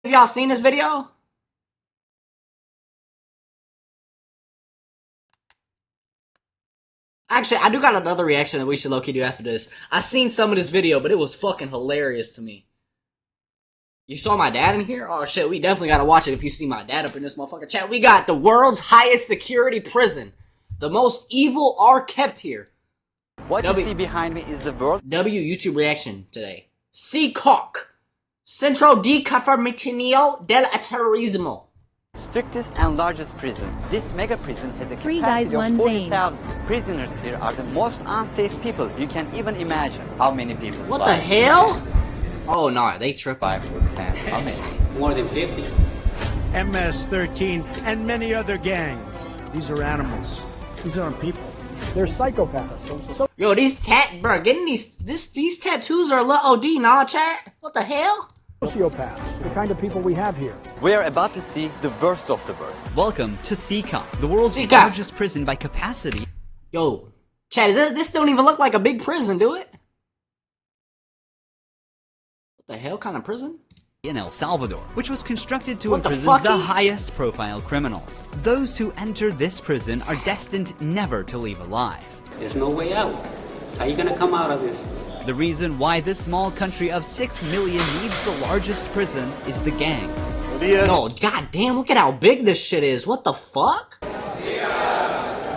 Have y'all seen this video? Actually, I do got another reaction that we should low-key do after this. I seen some of this video, but it was fucking hilarious to me. You saw my dad in here? Oh shit, we definitely gotta watch it if you see my dad up in this motherfucker chat. We got the world's highest security prison. The most evil are kept here. What you see behind me is the world. YouTube reaction today. CCOC. Centro di Conformitio del Terrorismo. Strictest and largest prison. This mega prison has a Three guys, capacity of one 40,000. Prisoners here are the most unsafe people you can even imagine. How many people? What the hell? Oh no, they tripped. 5 or 10. How many? More than 50. MS-13 and many other gangs. These are animals. These aren't people. They're psychopaths. Yo, these getting these tattoos are a little OD, nah, chat? What the hell? Sociopaths, the kind of people we have here. We are about to see the worst of the worst. Welcome to CCOC, the world's CCOC. largest prison by capacity. Yo, chat, this don't even look like a big prison, do it? What the hell kind of prison? In El Salvador, which was constructed to What the imprison the fucky? highest profile criminals. Those who enter this prison are destined never to leave alive. There's no way out. How are you gonna come out of this? The reason why this small country of 6 million needs the largest prison is the gangs. No, goddamn, look at how big this shit is. What the fuck?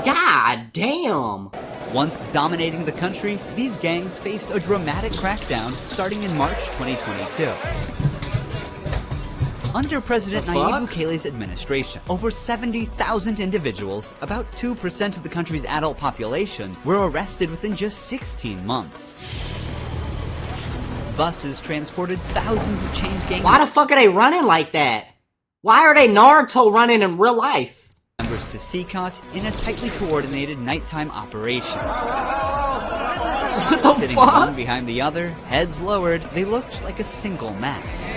God damn. Once dominating the country, these gangs faced a dramatic crackdown starting in March 2022. Under President The Nayib fuck? Bukele's administration, over 70,000 individuals, about 2% of the country's adult population, were arrested within just 16 months. Buses transported thousands of chained gang Why the fuck are they running like that? Why are they Naruto running in real life? members to CCOT in a tightly coordinated nighttime operation. What the Sitting one fuck? behind the other, heads lowered, they looked like a single mass.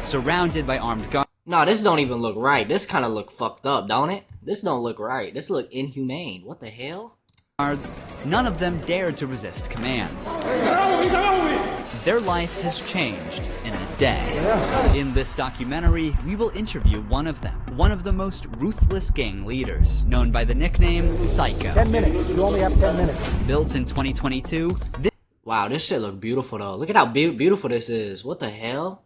Surrounded by armed guards. No, this don't even look right. This kind of look fucked up, don't it? This don't look right. This look inhumane. What the hell? None of them dared to resist commands. Their life has changed in a day. In this documentary, we will interview one of them, one of the most ruthless gang leaders, known by the nickname Psycho. 10 minutes. You only have 10 minutes. Built in 2022, this Wow, this shit look beautiful though. Look at how beautiful this is. What the hell?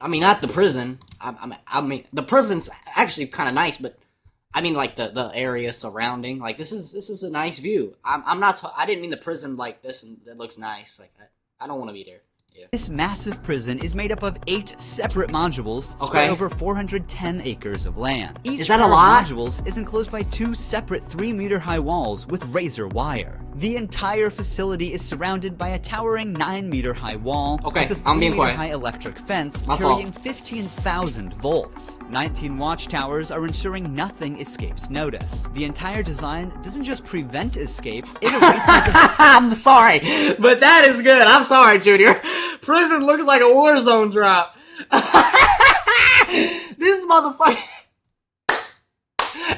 I mean, not the prison. I mean, the prison's actually kind of nice, but I mean, like the area surrounding. Like this is a nice view. I'm not. I didn't mean the prison like this and that looks nice. Like I don't want to be there. Yeah. This massive prison is made up of 8 separate modules Okay. spread over 410 acres of land. Each Is that a pair of lot? modules is enclosed by 2 separate 3-meter-high walls with razor wire. The entire facility is surrounded by a towering 9-meter-high wall Okay, with a I'm being quiet. 3-meter-high electric fence My fault. carrying 15,000 volts. 19 watchtowers are ensuring nothing escapes notice. The entire design doesn't just prevent escape, it erases the I'm sorry, but that is good. I'm sorry, Junior. Prison looks like a Warzone drop. This motherfucker.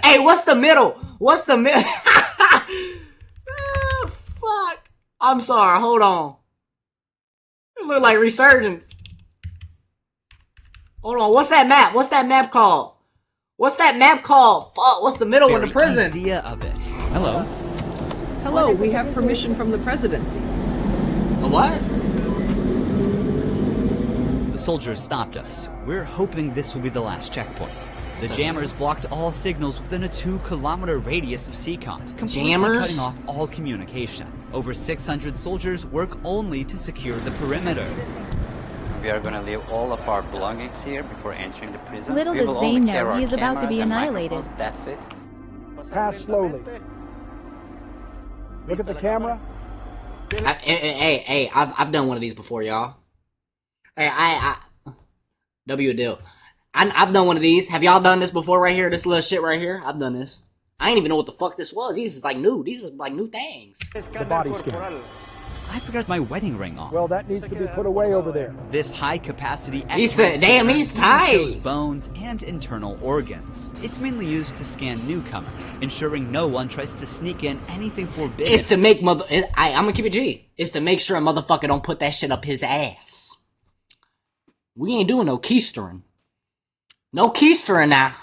Hey, what's the middle? What's the middle? Fuck. I'm sorry. Hold on. It look like Resurgence. Hold on. What's that map? What's that map called? What's that map called? Fuck. What's the middle in the very prison? idea of it. Hello. Hello, we have permission from the presidency. A what? The soldiers stopped us. We're hoping this will be the last checkpoint. The jammers blocked all signals within a 2-kilometer radius of CCOT, completely Jammers? cutting off all communication. Over 600 soldiers work only to secure the perimeter. We are gonna leave all of our belongings here before entering the prison. Little We does will Zane only know carry our he is about to be cameras and annihilated. microphones. That's it. Pass slowly. Look at the camera. Hey, I've done one of these before, y'all. Hey, W a deal. I've done one of these. Have y'all done this before right here? This little shit right here? I've done this. I didn't even know what the fuck this was. These is like new. These is like new things. The body scan. I forgot my wedding ring on. Well, that needs to be put away over there. This high-capacity He said, damn, he's tight. shows bones and internal organs. It's mainly used to scan newcomers, ensuring no one tries to sneak in anything forbidden. It's to make I'm gonna keep it G. It's to make sure a motherfucker don't put that shit up his ass. We ain't doing no keistering. No keistering now.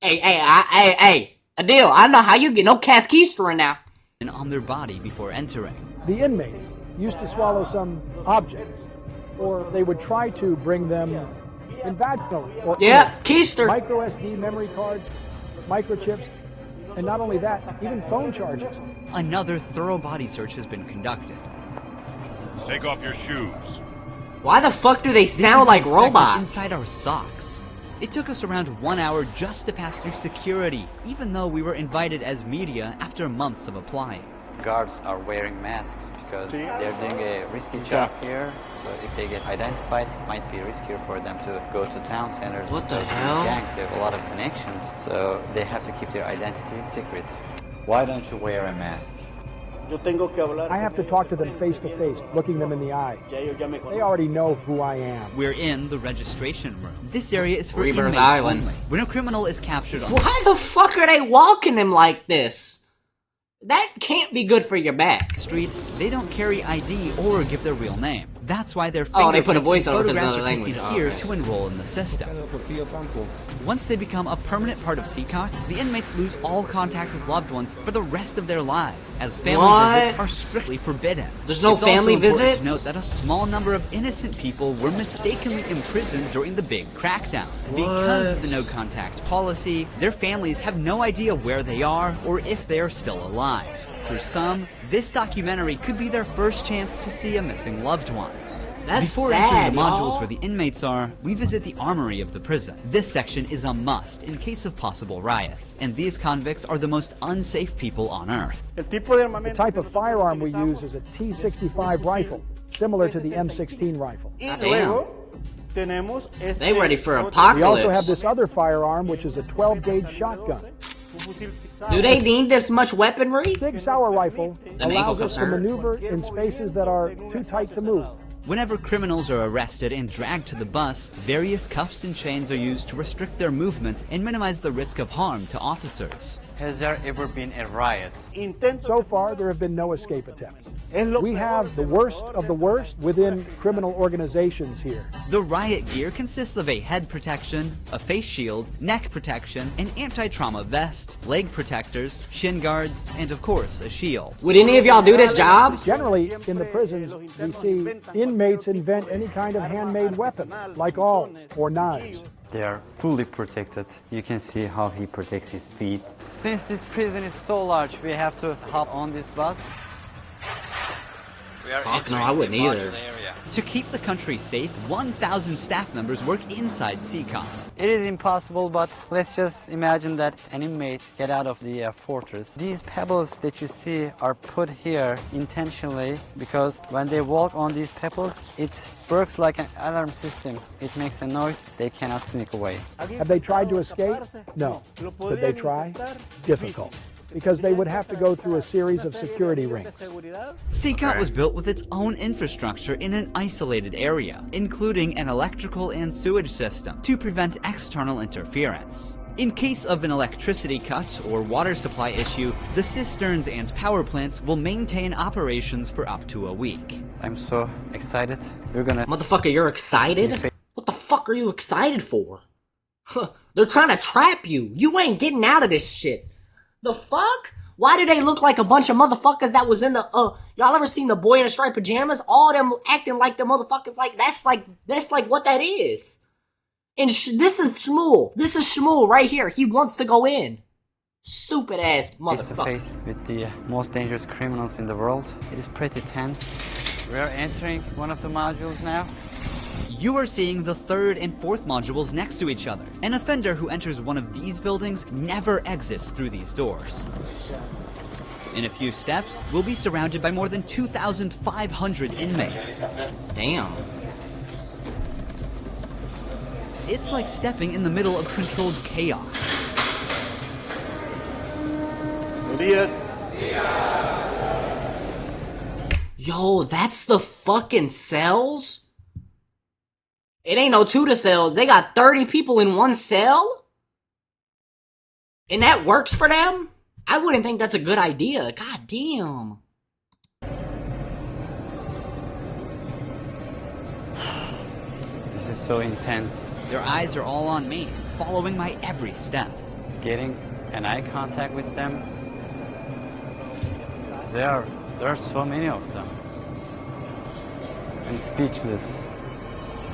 Hey, Adil, I know how you get no cast keistering now. And on their body before entering. The inmates used to swallow some objects, or they would try to bring them in vaginally. Or keister. Micro SD memory cards, microchips, and not only that, even phone chargers. Another thorough body search has been conducted. Take off your shoes. Why the fuck do they sound like robots? Inside our socks. It took us around 1 hour just to pass through security, even though we were invited as media after months of applying. Guards are wearing masks because they're doing a risky job here. So if they get identified, it might be riskier for them to go to town centers. What the because hell? these gangs, they have a lot of connections, so they have to keep their identity secret. Why don't you wear a mask? I have to talk to them face to face, looking them in the eye. They already know who I am. We're in the registration room. This area is for Rebirth inmates Island. only. When a criminal is captured on Why the fuck are they walking him like this? That can't be good for your back. the street, they don't carry ID or give their real name. That's why their Oh, they put a fingerprints and voiceover 'cause of photographs the are language. taken Oh, here okay. to enroll in the system. Once they become a permanent part of CCOT, the inmates lose all contact with loved ones for the rest of their lives, as family What? visits are strictly forbidden. There's no It's also family important to visits? note that a small number of innocent people were mistakenly imprisoned during the big crackdown. Because of the no contact policy, their families have no idea where they are or if they are still alive. For some, this documentary could be their first chance to see a missing loved one. That's Before sad, entering the modules y'all. where the inmates are, we visit the armory of the prison. This section is a must in case of possible riots, and these convicts are the most unsafe people on Earth. The type of firearm we use is a T65 rifle, similar to the M16 rifle. Damn. They ready for We apocalypse. also have this other firearm, which is a 12-gauge shotgun. Do they need this much weaponry? Big Sour rifle An ankle allows us to concern. maneuver in spaces that are too tight to move. Whenever criminals are arrested and dragged to the bus, various cuffs and chains are used to restrict their movements and minimize the risk of harm to officers. Has there ever been a riot? So far, there have been no escape attempts. We have the worst of the worst within criminal organizations here. The riot gear consists of a head protection, a face shield, neck protection, an anti-trauma vest, leg protectors, shin guards, and of course, a shield. Would any of y'all do this job? Generally, in the prisons, we see inmates invent any kind of handmade weapon, like awls or knives. They are fully protected. You can see how he protects his feet. Since this prison is so large, we have to hop on this bus. Fuck no, I wouldn't either. To keep the country safe, 1,000 staff members work inside CCOT. It is impossible, but let's just imagine that an inmate get out of the fortress. These pebbles that you see are put here intentionally because when they walk on these pebbles, it works like an alarm system. It makes a noise, they cannot sneak away. Have they tried to escape? No. Could they try? Difficult, because they would have to go through a series of security rings. CCOT was built with its own infrastructure in an isolated area, including an electrical and sewage system to prevent external interference. In case of an electricity cut or water supply issue, the cisterns and power plants will maintain operations for up to a week. I'm so excited. We're gonna... Motherfucker, you're excited? What the fuck are you excited for? Huh, they're trying to trap you. You ain't getting out of this shit. The fuck? Why do they look like a bunch of motherfuckers that was in the, y'all ever seen the boy in the striped pajamas? All them acting like the motherfuckers that's like what that is. And this is Shmuel. This is Shmuel right here. He wants to go in. Stupid ass face to motherfucker. face with the most dangerous criminals in the world. It is pretty tense. We are entering one of the modules now. You are seeing the third and fourth modules next to each other. An offender who enters one of these buildings never exits through these doors. In a few steps, we'll be surrounded by more than 2,500 inmates. Damn. It's like stepping in the middle of controlled chaos. Yo, that's the fucking cells? It ain't no two cells. They got 30 people in one cell? And that works for them? I wouldn't think that's a good idea. God damn. This is so intense. Their eyes are all on me, following my every step. Getting an eye contact with them. There are so many of them. I'm speechless.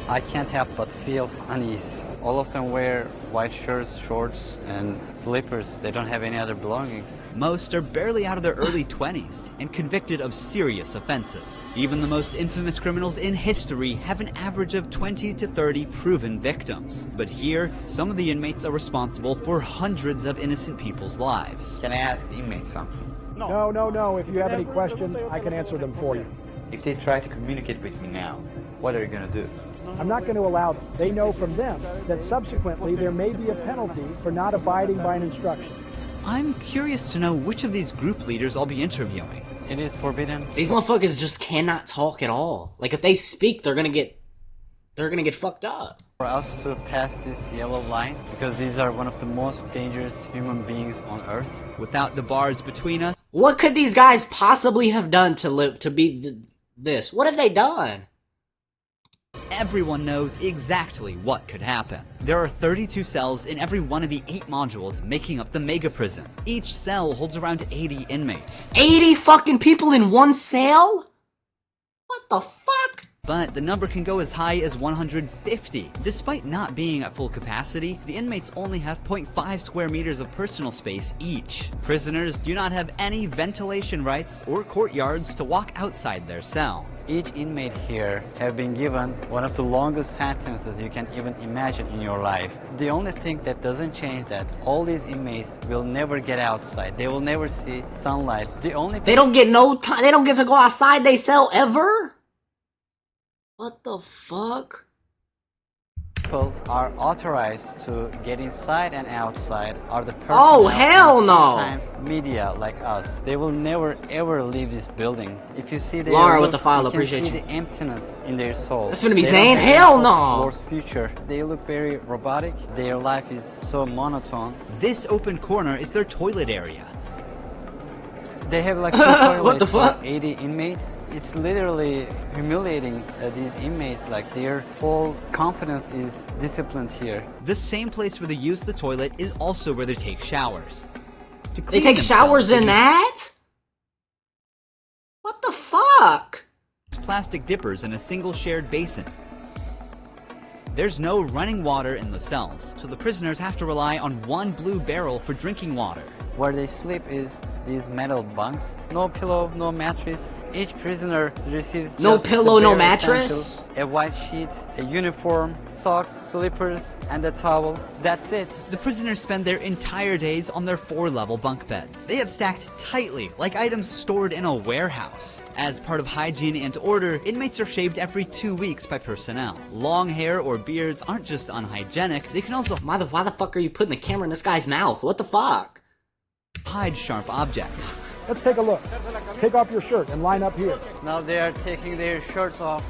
I can't help but feel unease. All of them wear white shirts, shorts, and slippers. They don't have any other belongings. Most are barely out of their early 20s and convicted of serious offenses. Even the most infamous criminals in history have an average of 20 to 30 proven victims. But here, some of the inmates are responsible for hundreds of innocent people's lives. Can I ask the inmates something? No. If you have any questions, I can answer them for you. If they try to communicate with me now, what are you going to do? I'm not going to allow them. They know from them that subsequently there may be a penalty for not abiding by an instruction. I'm curious to know which of these group leaders I'll be interviewing. It is forbidden. These motherfuckers just cannot talk at all. Like, if they speak, they're gonna get fucked up. For us to pass this yellow line, because these are one of the most dangerous human beings on Earth. Without the bars between us, What could these guys possibly have done to be this? What have they done? everyone knows exactly what could happen. There are 32 cells in every one of the 8 modules making up the mega prison. Each cell holds around 80 inmates. 80 fucking people in one cell? What the fuck? But the number can go as high as 150. Despite not being at full capacity, the inmates only have 0.5 square meters of personal space each. Prisoners do not have any ventilation rights or courtyards to walk outside their cell. Each inmate here have been given one of the longest sentences you can even imagine in your life. The only thing that doesn't change that all these inmates will never get outside. They will never see sunlight. They don't get no time. They don't get to go outside they cell ever? What the fuck? People are authorized to get inside and outside are the personnel. Oh, hell and no! Sometimes media like us. They will never ever leave this building. If you see their Laura look, with the file, you appreciate can see you. the emptiness in their soul. That's gonna be They Zane? don't have Hell any hope no! towards future. They look very robotic. Their life is so monotone. This open corner is their toilet area. They have like 2 toilets What the for fuck? 80 inmates. It's literally humiliating these inmates. Like their whole confidence is disciplined here. The same place where they use the toilet is also where they take showers. To They clean take themselves, showers they in use that? What the fuck? plastic dippers in a single shared basin. There's no running water in the cells, so the prisoners have to rely on one blue barrel for drinking water. Where they sleep is these metal bunks. No pillow, no mattress. Each prisoner receives No just the pillow, no bare mattress? essentials. A white sheet, a uniform, socks, slippers, and a towel. That's it. The prisoners spend their entire days on their 4-level bunk beds. They have stacked tightly, like items stored in a warehouse. As part of hygiene and order, inmates are shaved every 2 weeks by personnel. Long hair or beards aren't just unhygienic, they can also Why the fuck are you putting the camera in this guy's mouth? What the fuck? hide sharp objects. Let's take a look. Take off your shirt and line up here. Now they are taking their shirts off.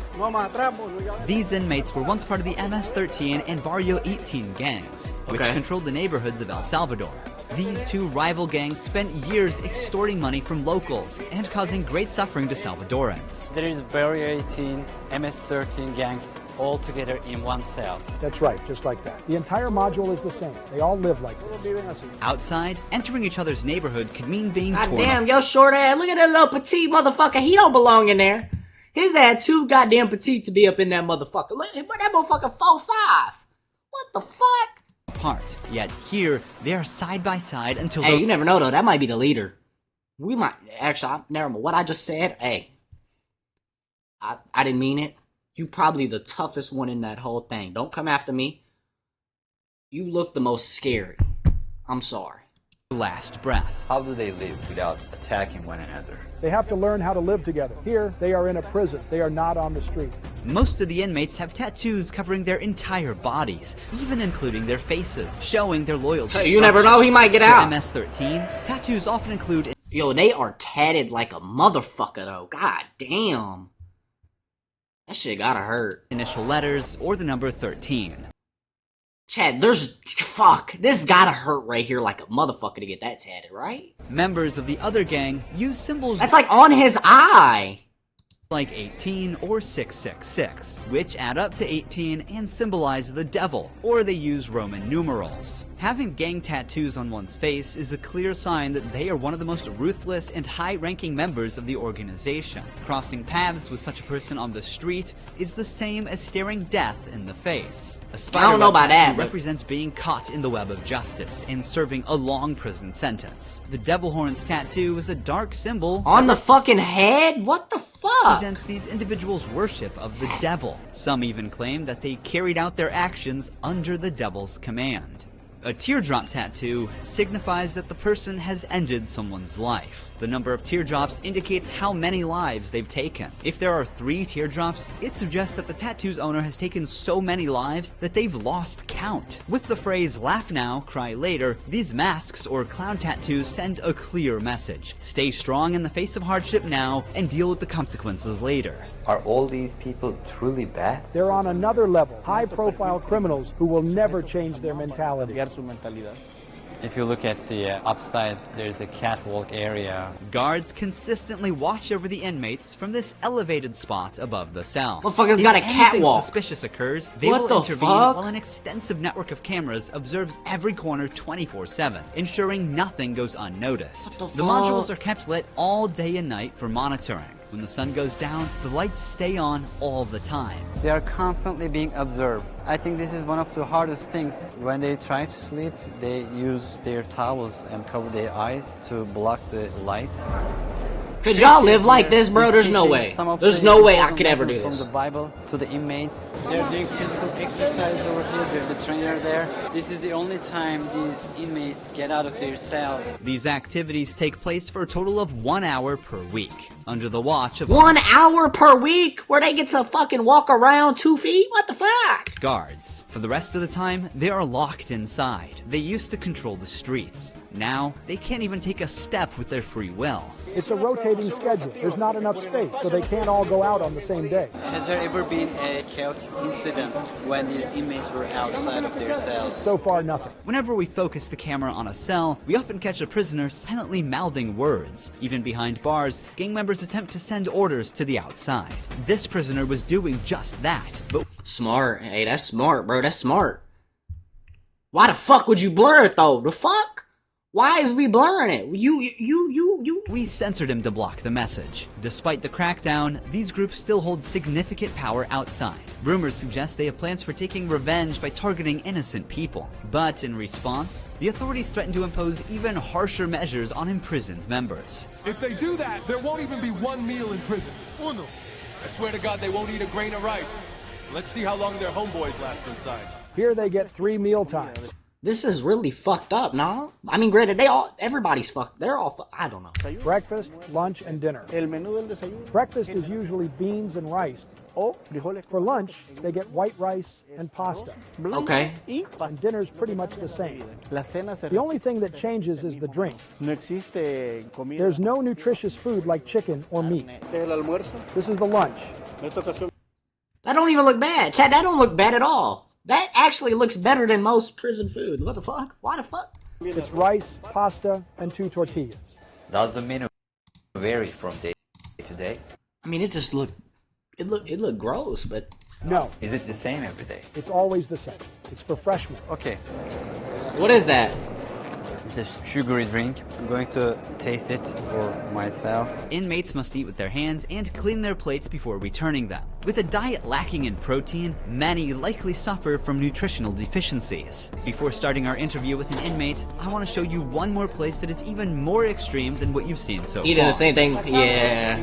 These inmates were once part of the MS-13 and Barrio 18 gangs, which Okay. controlled the neighborhoods of El Salvador. These two rival gangs spent years extorting money from locals and causing great suffering to Salvadorans. There is Barrio 18, MS-13 gangs all together in one cell. That's right, just like that. The entire module is the same. They all live like this. Outside, entering each other's neighborhood could mean being God torn damn, yo short ass, look at that little petite motherfucker. He don't belong in there. His ass too goddamn petite to be up in that motherfucker. Look, but that motherfucker 4'5". What the fuck? apart. Yet here, they are side by side until Hey, the you never know though. That might be the leader. We might actually. Never mind. What I just said. Hey, I didn't mean it. You probably the toughest one in that whole thing. Don't come after me. You look the most scary. I'm sorry. last breath. How do they live without attacking one another? They have to learn how to live together. Here, they are in a prison. They are not on the street. Most of the inmates have tattoos covering their entire bodies, even including their faces, showing their loyalty. Hey, you never know, he might get For out. MS-13, tattoos often include Yo, they are tatted like a motherfucker though. God damn. That shit gotta hurt. initial letters or the number 13. Chad, fuck. This gotta hurt right here like a motherfucker to get that tatted, right? Members of the other gang use symbols That's like on his eye. like 18 or 666, which add up to 18 and symbolize the devil, or they use Roman numerals. Having gang tattoos on one's face is a clear sign that they are one of the most ruthless and high-ranking members of the organization. Crossing paths with such a person on the street is the same as staring death in the face. A spider I don't know about that, but represents being caught in the web of justice and serving a long prison sentence. The devil horns tattoo is a dark symbol on the fucking head? What the fuck? Represents these individuals' worship of the devil. Some even claim that they carried out their actions under the devil's command. A teardrop tattoo signifies that the person has ended someone's life. The number of teardrops indicates how many lives they've taken. If there are 3 teardrops, it suggests that the tattoo's owner has taken so many lives that they've lost count. With the phrase "laugh now, cry later," these masks or clown tattoos send a clear message. Stay strong in the face of hardship now and deal with the consequences later. Are all these people truly bad? They're on another level, high-profile criminals who will never change their mentality. If you look at the upside, there's a catwalk area. Guards consistently watch over the inmates from this elevated spot above the cell. Motherfucker's got a If anything catwalk. suspicious occurs, they What will the intervene fuck? while an extensive network of cameras observes every corner 24/7, ensuring nothing goes unnoticed. What the The modules fuck? are kept lit all day and night for monitoring. When the sun goes down, the lights stay on all the time. They are constantly being observed. I think this is one of the hardest things. When they try to sleep, they use their towels and cover their eyes to block the light. Could y'all live like this, bro? There's no way. There's no way I could ever do From this. the Bible to the inmates. They're doing physical exercise over here. There's a trainer there. This is the only time these inmates get out of their cells. These activities take place for a total of 1 hour per week, under the watch of 1 hour per week where they get to fucking walk around 2 feet? What the fuck? guards. For the rest of the time, they are locked inside. They used to control the streets. Now, they can't even take a step with their free will. It's a rotating schedule. There's not enough space, so they can't all go out on the same day. Has there ever been a chaotic incident when these inmates were outside of their cells? So far, nothing. Whenever we focus the camera on a cell, we often catch a prisoner silently mouthing words. Even behind bars, gang members attempt to send orders to the outside. This prisoner was doing just that, but Smart. Hey, that's smart, bro. That's smart. Why the fuck would you blur it, though? The fuck? Why is we blurring it? we censored him to block the message. Despite the crackdown, these groups still hold significant power outside. Rumors suggest they have plans for taking revenge by targeting innocent people. But in response, the authorities threaten to impose even harsher measures on imprisoned members. If they do that, there won't even be one meal in prison. Uno. I swear to God, they won't eat a grain of rice. Let's see how long their homeboys last inside. Here they get 3 meal times. This is really fucked up, no? I mean, granted, everybody's fucked. They're all I don't know. Breakfast, lunch, and dinner. Breakfast is usually beans and rice. For lunch, they get white rice and pasta. Okay. And dinner's pretty much the same. The only thing that changes is the drink. There's no nutritious food like chicken or meat. This is the lunch. That don't even look bad. Chad, that don't look bad at all. That actually looks better than most prison food. What the fuck? Why the fuck? It's rice, pasta, and 2 tortillas. Does the menu vary from day to day? I mean, it just looked... It looked gross, but... No. Is it the same every day? It's always the same. It's for freshmen. Okay. What is that? It's a sugary drink. I'm going to taste it for myself. Inmates must eat with their hands and clean their plates before returning them. With a diet lacking in protein, many likely suffer from nutritional deficiencies. Before starting our interview with an inmate, I want to show you one more place that is even more extreme than what you've seen so He did far. the same thing. Yeah.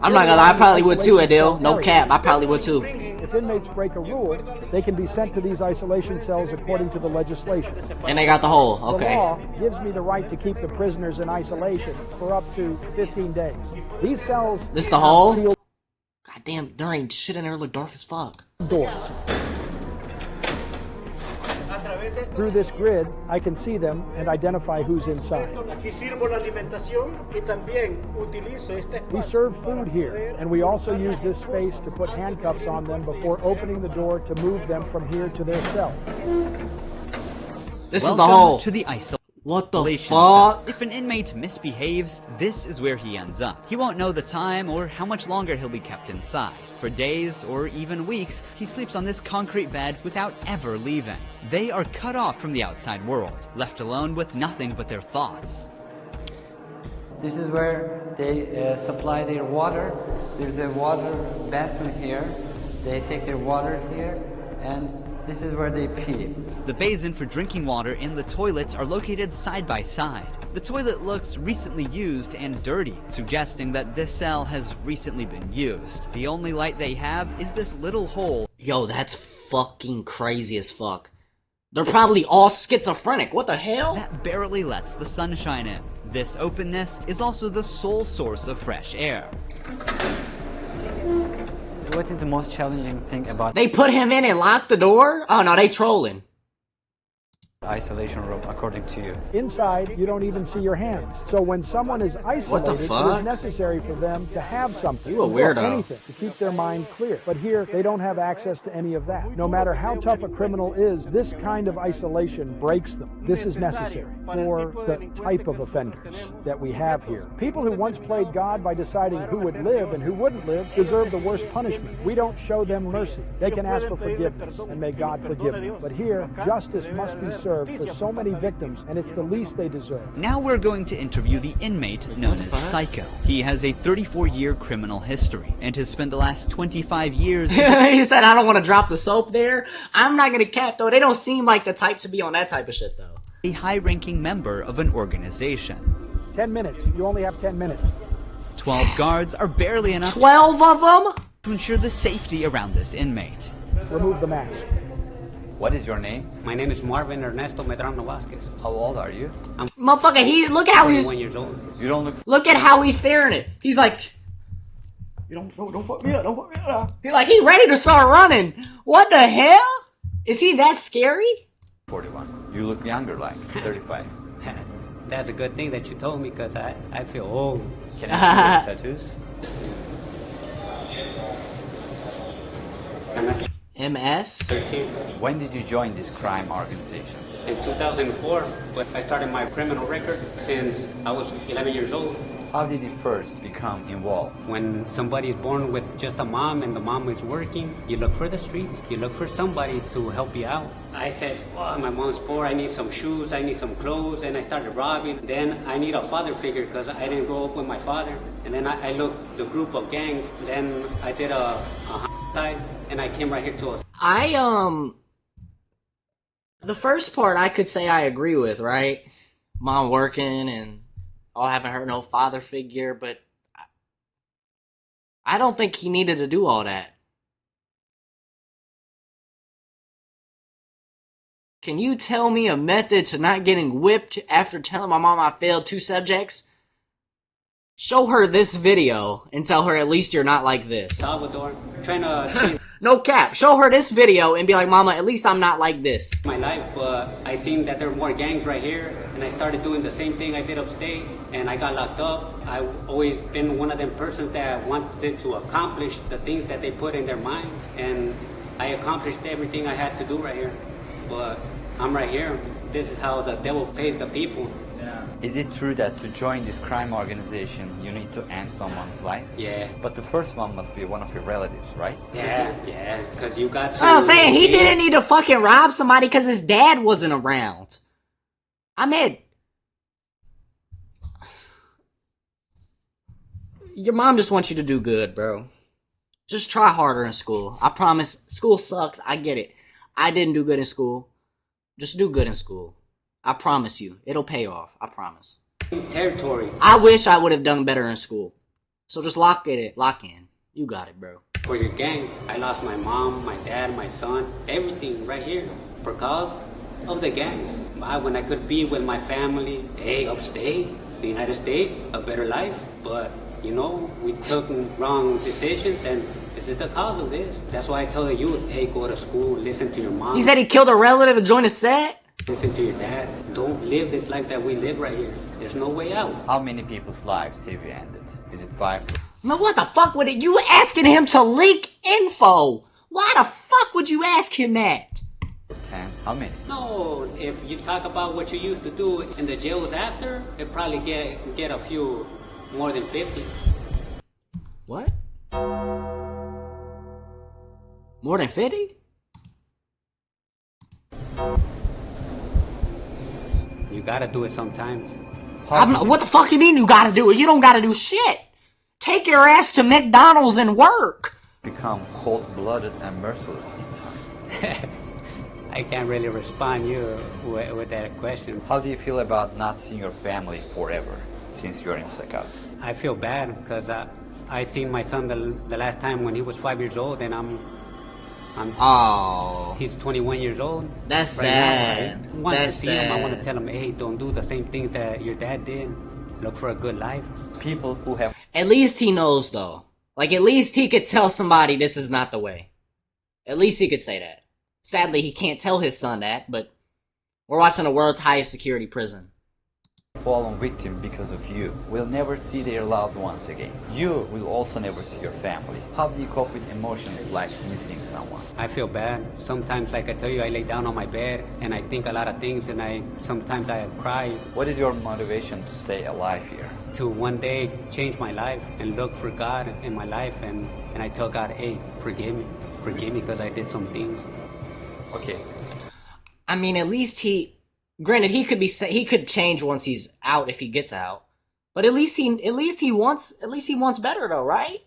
I'm not gonna lie, I probably would too, Adil. No cap, I probably would too. If inmates break a rule, they can be sent to these isolation cells according to the legislation. And they got the hole. Okay. The law gives me the right to keep the prisoners in isolation for up to 15 days. These cells This the have hole? sealed God damn, there ain't shit in there look dark as fuck. doors. Through this grid, I can see them and identify who's inside. We serve food here, and we also use this space to put handcuffs on them before opening the door to move them from here to their cell. This is the Welcome hole. to the isolation. What the Relations. fuck? If an inmate misbehaves, this is where he ends up. He won't know the time or how much longer he'll be kept inside. For days or even weeks, he sleeps on this concrete bed without ever leaving. They are cut off from the outside world, left alone with nothing but their thoughts. This is where they supply their water. There's a water basin here. They take their water here, and this is where they pee. The basin for drinking water and the toilets are located side by side. The toilet looks recently used and dirty, suggesting that this cell has recently been used. The only light they have is this little hole. Yo, that's fucking crazy as fuck. They're probably all schizophrenic. What the hell? That barely lets the sunshine in. This openness is also the sole source of fresh air. What is the most challenging thing about They put him in and locked the door? Oh no, they trolling. isolation room, according to you? Inside, you don't even see your hands. So when someone is isolated, it is fuck? necessary for them to have something. You a or weirdo. anything to keep their mind clear. But here, they don't have access to any of that. No matter how tough a criminal is, this kind of isolation breaks them. This is necessary for the type of offenders that we have here. People who once played God by deciding who would live and who wouldn't live deserve the worst punishment. We don't show them mercy. They can ask for forgiveness, and may God forgive them. But here, justice must be served for so many victims, and it's the least they deserve. Now we're going to interview the inmate known as Psycho. He has a 34-year criminal history and has spent the last 25 years... He said, I don't want to drop the soap there. I'm not gonna cap though. They don't seem like the type to be on that type of shit though. a high-ranking member of an organization. 10 minutes. You only have 10 minutes. 12 guards are barely enough 12 of them? to ensure the safety around this inmate. Remove the mask. What is your name? My name is Marvin Ernesto Medrano Vasquez. How old are you? I'm Motherfucker, look at how 21 years old. You don't look at how he's staring it. He's like, don't fuck me up, don't fuck me up. He's ready to start running. What the hell? Is he that scary? 41. You look younger, like 35. That's a good thing that you told me, because I feel old. Can I see your tattoos? MS? 13. When did you join this crime organization? In 2004, but I started my criminal record since I was 11 years old. How did you first become involved? When somebody is born with just a mom and the mom is working, you look for the streets. You look for somebody to help you out. I said, well, my mom's poor, I need some shoes, I need some clothes, and I started robbing. Then I need a father figure because I didn't grow up with my father. And then I looked the group of gangs. Then I did a side, and I came right here to us. The first part I could say I agree with, right? Mom working and I haven't heard no father figure, but I don't think he needed to do all that. Can you tell me a method to not getting whipped after telling my mom I failed 2 subjects? Show her this video and tell her at least you're not like this. Salvador, trying to no cap. Show her this video and be like, Mama, at least I'm not like this. my life, but I think that there are more gangs right here, and I started doing the same thing I did upstate, and I got locked up. I've always been one of them persons that wanted to accomplish the things that they put in their mind, and I accomplished everything I had to do right here. But I'm right here. This is how the devil pays the people. Is it true that to join this crime organization, you need to end someone's life? Yeah. But the first one must be one of your relatives, right? Yeah, because you got to... I'm saying he didn't need to fucking rob somebody because his dad wasn't around. I mean, your mom just wants you to do good, bro. Just try harder in school. I promise, school sucks. I get it. I didn't do good in school. Just do good in school. I promise you. It'll pay off. I promise. Territory. I wish I would have done better in school. So just lock in. You got it, bro. For your gang, I lost my mom, my dad, my son, everything right here because of the gangs. When I could be with my family, upstate, the United States, a better life. But, we took wrong decisions, and this is the cause of this. That's why I tell the youth, go to school, listen to your mom. He said he killed a relative and joined a set? Listen to your dad. Don't live this life that we live right here. There's no way out. How many people's lives have you ended? Is it 5? Man, what the fuck would it? You asking him to leak info? Why the fuck would you ask him that? 10? How many? No, if you talk about what you used to do in the jails after, it probably get a few more than 50. What? More than 50? You gotta do it sometimes. What the fuck you mean you gotta do it? You don't gotta do shit. Take your ass to McDonald's and work. Become cold-blooded and merciless in time. I can't really respond you with that question. How do you feel about not seeing your family forever since you're in Sakat? I feel bad because I seen my son the last time when he was 5 years old, and he's 21 years old. That's right sad. Now. I want That's to see him. I want to sad. tell him, hey, don't do the same things that your dad did. Look for a good life. People who have... At least he knows, though. Like, at least he could tell somebody this is not the way. At least he could say that. Sadly, he can't tell his son that, but we're watching the world's highest security prison. fallen victim because of you will never see their loved ones again. You will also never see your family. How do you cope with emotions like missing someone? I feel bad. Sometimes, like I tell you, I lay down on my bed and I think a lot of things, and sometimes I cry. What is your motivation to stay alive here? To one day change my life and look for God in my life, and I tell God, hey, forgive me because I did some things. Okay. I mean, at least granted, he could change once he's out if he gets out, but at least he wants better though, right?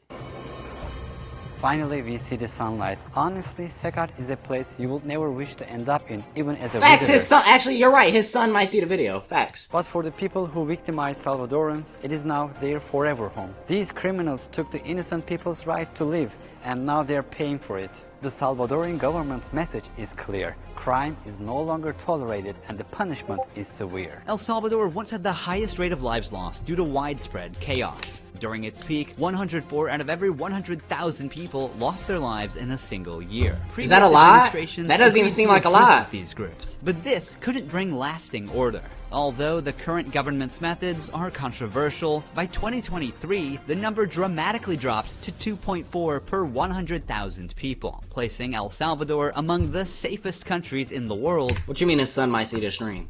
Finally, we see the sunlight. Honestly, Sakat is a place you will never wish to end up in, even as a Facts. visitor. His son. Actually, you're right. His son might see the video. Facts. But for the people who victimized Salvadorans, it is now their forever home. These criminals took the innocent people's right to live, and now they're paying for it. The Salvadorian government's message is clear. Crime is no longer tolerated and the punishment is severe. El Salvador once had the highest rate of lives lost due to widespread chaos. During its peak, 104 out of every 100,000 people lost their lives in a single year. Is that a lie? That doesn't even seem like a lie. These groups, but this couldn't bring lasting order. Although the current government's methods are controversial, by 2023, the number dramatically dropped to 2.4 per 100,000 people, placing El Salvador among the safest countries in the world. What you mean his son might see the stream?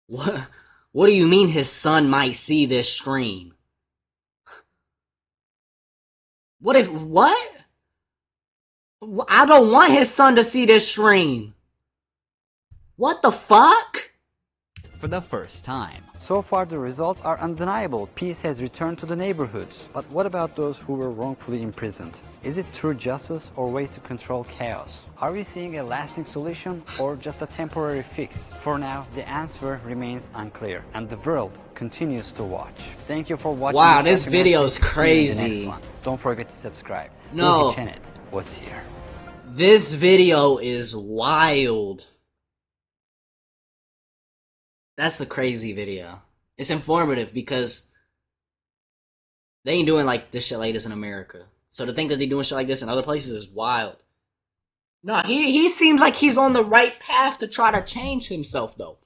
What do you mean his son might see this stream? What? I don't want his son to see this stream. What the fuck? For the first time. So far, the results are undeniable. Peace has returned to the neighborhoods. But what about those who were wrongfully imprisoned? Is it true justice or way to control chaos? Are we seeing a lasting solution or just a temporary fix? For now, the answer remains unclear, and the world continues to watch. Thank you for watching. Wow, this video is crazy. Don't forget to subscribe. No. Chenet was here. This video is wild. That's a crazy video. It's informative because they ain't doing like this shit like this in America. So to think that they doing shit like this in other places is wild. No, he seems like he's on the right path to try to change himself though.